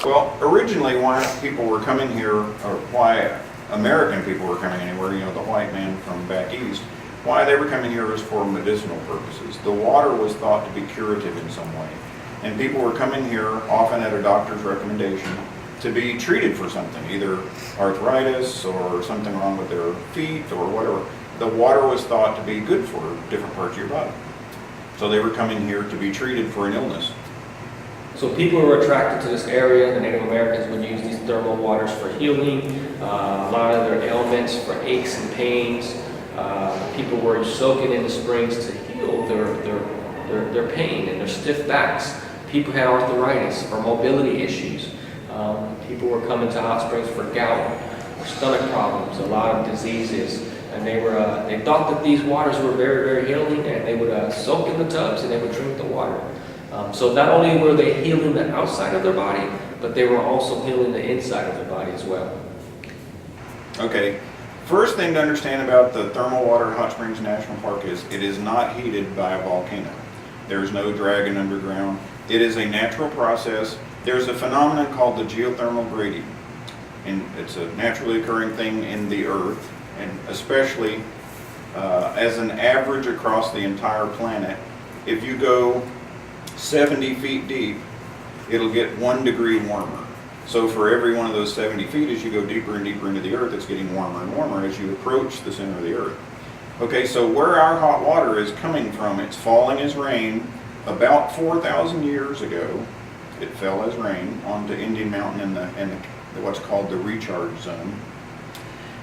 Well, originally why people were coming here, or why American people were coming anywhere, you know, the white man from back east, why they were coming here was for medicinal purposes. The water was thought to be curative in some way. And people were coming here, often at a doctor's recommendation, to be treated for something, either arthritis or something wrong with their feet or whatever. The water was thought to be good for different parts of your body. So they were coming here to be treated for an illness. So people who were attracted to this area, the Native Americans would use these thermal waters for healing, a lot of their ailments for aches and pains. People were soaking in the springs to heal their pain and their stiff backs. People had arthritis or mobility issues. People were coming to hot springs for gout or stomach problems, a lot of diseases. And they thought that these waters were very, very healing, and they would soak in the tubs and they would drink the water. So not only were they healing the outside of their body, but they were also healing the inside of their body as well. Okay, first thing to understand about the Thermal Water Hot Springs National Park is it is not heated by a volcano. There's no dragon underground. It is a natural process. There's a phenomenon called the geothermal gradient, and it's a naturally occurring thing in the earth, and especially as an average across the entire planet. If you go 70 feet deep, it'll get 1 degree warmer. So for every one of those 70 feet, as you go deeper and deeper into the earth, it's getting warmer and warmer as you approach the center of the earth. Okay, so where our hot water is coming from, it's falling as rain. About 4,000 years ago, it fell as rain onto Indian Mountain in the what's called the recharge zone.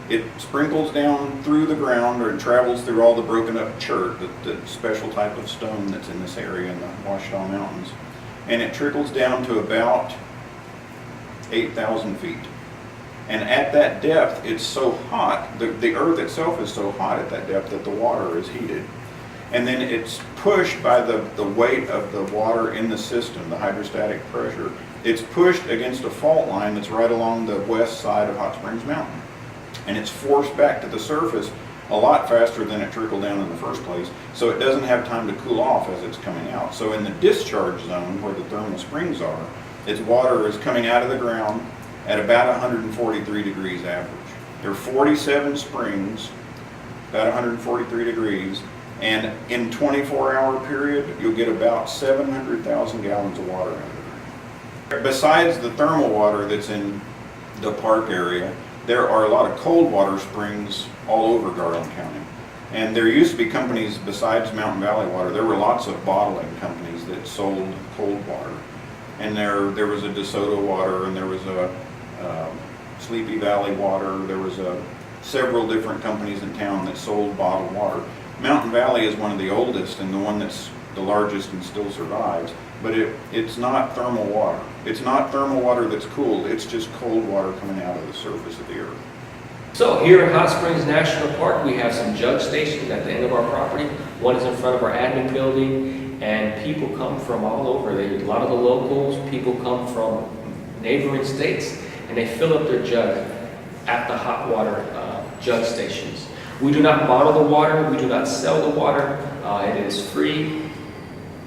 It sprinkles down through the ground, or it travels through all the broken up chert, the special type of stone that's in this area in the Ouachita Mountains. And it trickles down to about 8,000 feet. And at that depth, it's so hot, the earth itself is so hot at that depth that the water is heated. And then it's pushed by the weight of the water in the system, the hydrostatic pressure. It's pushed against a fault line that's right along the west side of Hot Springs Mountain. And it's forced back to the surface a lot faster than it trickled down in the first place, so it doesn't have time to cool off as it's coming out. So in the discharge zone, where the thermal springs are, its water is coming out of the ground at about 143 degrees average. There are 47 springs, about 143 degrees, and in 24-hour period, you'll get about 700,000 gallons of water out of it. Besides the thermal water that's in the park area, there are a lot of cold water springs all over Garland County. And there used to be companies besides Mountain Valley Water. There were lots of bottling companies that sold cold water. And there was a DeSoto Water, and there was a Sleepy Valley Water. There was several different companies in town that sold bottled water. Mountain Valley is one of the oldest and the one that's the largest and still survives. But it's not thermal water. It's not thermal water that's cooled. It's just cold water coming out of the surface of the earth. So here at Hot Springs National Park, we have some jug stations at the end of our property. One is in front of our admin building, and people come from all over. A lot of the locals, people come from neighboring states, and they fill up their jug at the hot water jug stations. We do not bottle the water. We do not sell the water. It is free.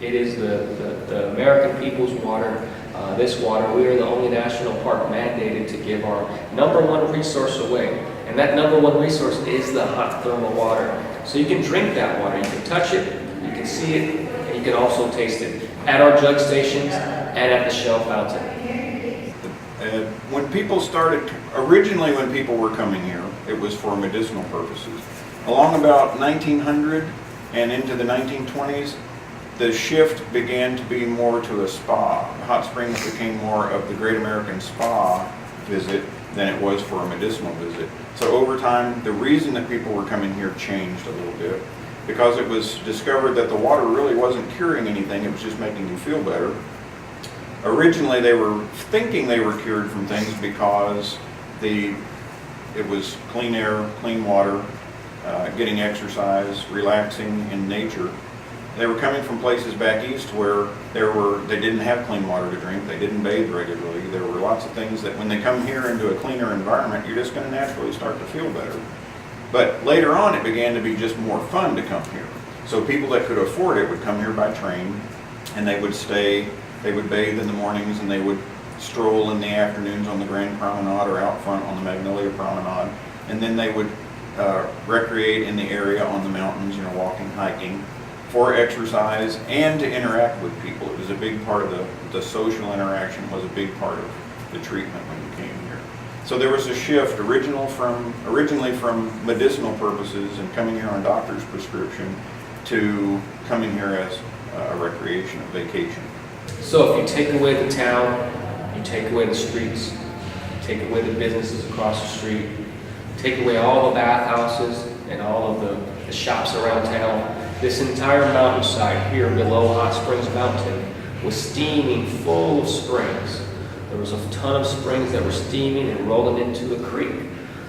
It is the American people's water. This water, we are the only national park mandated to give our #1 resource away. And that #1 resource is the hot thermal water. So you can drink that water. You can touch it, you can see it, and you can also taste it at our jug stations and at the Shell Fountain. When people started, originally when people were coming here, it was for medicinal purposes. Along about 1900 and into the 1920s, the shift began to be more to a spa. Hot Springs became more of the Great American Spa visit than it was for a medicinal visit. So over time, the reason that people were coming here changed a little bit, because it was discovered that the water really wasn't curing anything, it was just making you feel better. Originally, they were thinking they were cured from things because it was clean air, clean water, getting exercise, relaxing in nature. They were coming from places back east where they didn't have clean water to drink, they didn't bathe regularly. There were lots of things that when they come here into a cleaner environment, you're just going to naturally start to feel better. But later on, it began to be just more fun to come here. So people that could afford it would come here by train, and they would stay, they would bathe in the mornings, and they would stroll in the afternoons on the Grand Promenade or out front on the Magnolia Promenade. And then they would recreate in the area on the mountains, you know, walking, hiking, for exercise and to interact with people. It was a big part of the social interaction was a big part of the treatment when you came here. So there was a shift originally from medicinal purposes and coming here on doctor's prescription to coming here as a recreation, a vacation. So if you take away the town, you take away the streets, you take away the businesses across the street, take away all the bathhouses and all of the shops around town, this entire mountainside here below Hot Springs Mountain was steaming full of springs. There was a ton of springs that were steaming and rolling into a creek.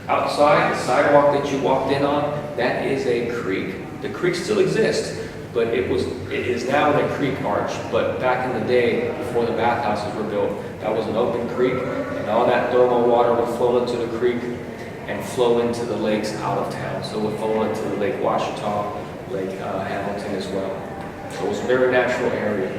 Outside, the sidewalk that you walked in on, that is a creek. The creek still exists, but it is now in a creek arch. But back in the day, before the bathhouses were built, that was an open creek, and all that thermal water would flow into the creek and flow into the lakes out of town. So it would flow into the Lake Washita, Lake Hamilton as well. So it was a very natural area.